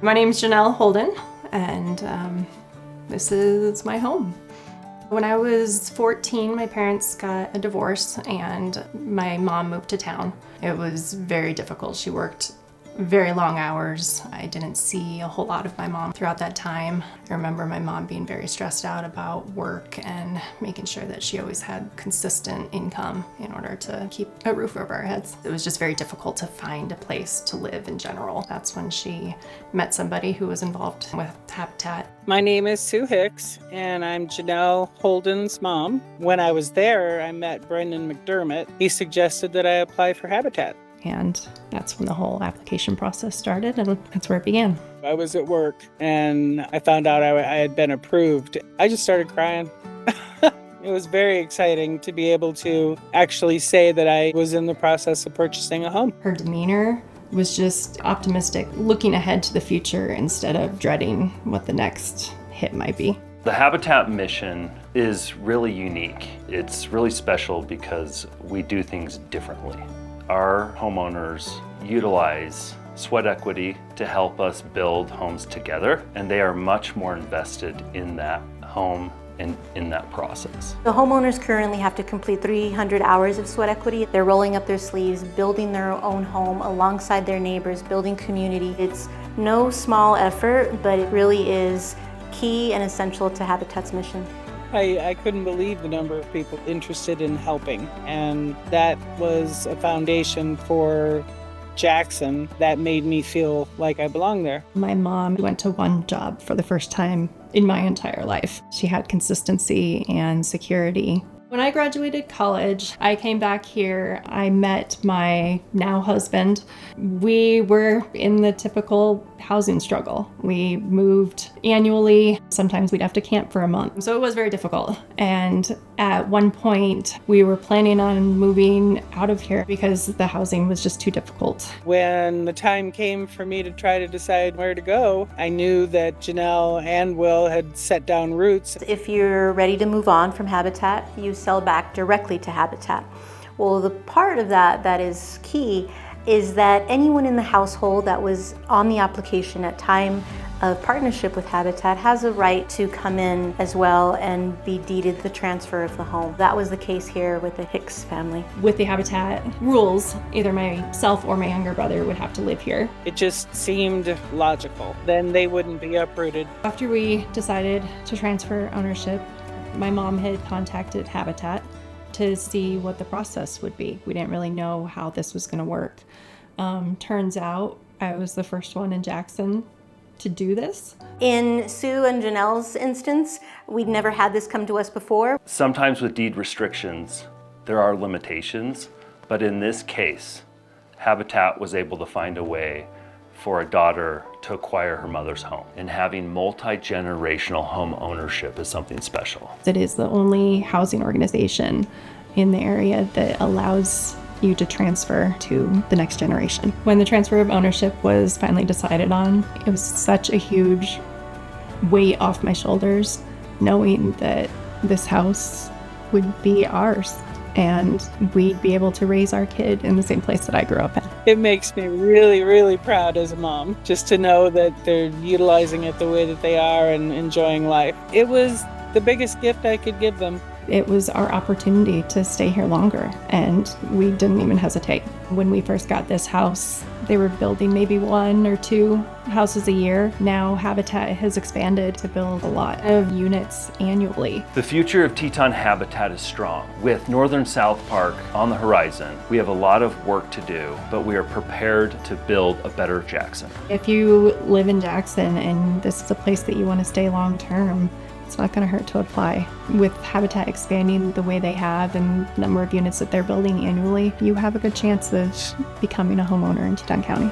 My name's Janelle Holden, and this is my home. When I was 14, my parents got a divorce and my mom moved to town. It was very difficult. She worked very long hours. I didn't see a whole lot of my mom throughout that time. I remember my mom being very stressed out about work and making sure that she always had consistent income in order to keep a roof over our heads. It was just very difficult to find a place to live in general. That's when she met somebody who was involved with Habitat. My name is Sue Hicks, and I'm Janelle Holden's mom. When I was there, I met Brendan McDermott. He suggested that I apply for Habitat. And that's when the whole application process started, and that's where it began. I was at work and I found out I had been approved. I just started crying. It was very exciting to be able to actually say that I was in the process of purchasing a home. Her demeanor was just optimistic, looking ahead to the future instead of dreading what the next hit might be. The Habitat mission is really unique. It's really special because we do things differently. Our homeowners utilize sweat equity to help us build homes together, and they are much more invested in that home and in that process. The homeowners currently have to complete 300 hours of sweat equity. They're rolling up their sleeves, building their own home alongside their neighbors, building community. It's no small effort, but it really is key and essential to Habitat's mission. I couldn't believe the number of people interested in helping, and that was a foundation for Jackson that made me feel like I belonged there. My mom went to one job for the first time in my entire life. She had consistency and security. When I graduated college, I came back here. I met my now husband. We were in the typical housing struggle. We moved annually. Sometimes we'd have to camp for a month. So it was very difficult. And at one point, we were planning on moving out of here because the housing was just too difficult. When the time came for me to try to decide where to go, I knew that Janelle and Will had set down roots. If you're ready to move on from Habitat, you sell back directly to Habitat. Well, the part of that is key is that anyone in the household that was on the application at time of partnership with Habitat has a right to come in as well and be deeded the transfer of the home. That was the case here with the Hicks family. With the Habitat rules, either myself or my younger brother would have to live here. It just seemed logical. Then they wouldn't be uprooted. After we decided to transfer ownership, my mom had contacted Habitat to see what the process would be. We didn't really know how this was going to work. Turns out I was the first one in Jackson to do this. In Sue and Janelle's instance, we'd never had this come to us before. Sometimes with deed restrictions, there are limitations, but in this case, Habitat was able to find a way for a daughter to acquire her mother's home. And having multi-generational home ownership is something special. It is the only housing organization in the area that allows you to transfer to the next generation. When the transfer of ownership was finally decided on, it was such a huge weight off my shoulders, knowing that this house would be ours and we'd be able to raise our kid in the same place that I grew up in. It makes me really, really proud as a mom, just to know that they're utilizing it the way that they are and enjoying life. It was the biggest gift I could give them. It was our opportunity to stay here longer, and we didn't even hesitate. When we first got this house, they were building maybe 1 or 2 houses a year. Now Habitat has expanded to build a lot of units annually. The future of Teton Habitat is strong. With Northern South Park on the horizon, we have a lot of work to do, but we are prepared to build a better Jackson. If you live in Jackson and this is a place that you want to stay long term, it's not going to hurt to apply. With Habitat expanding the way they have and the number of units that they're building annually, you have a good chance of becoming a homeowner in Teton County.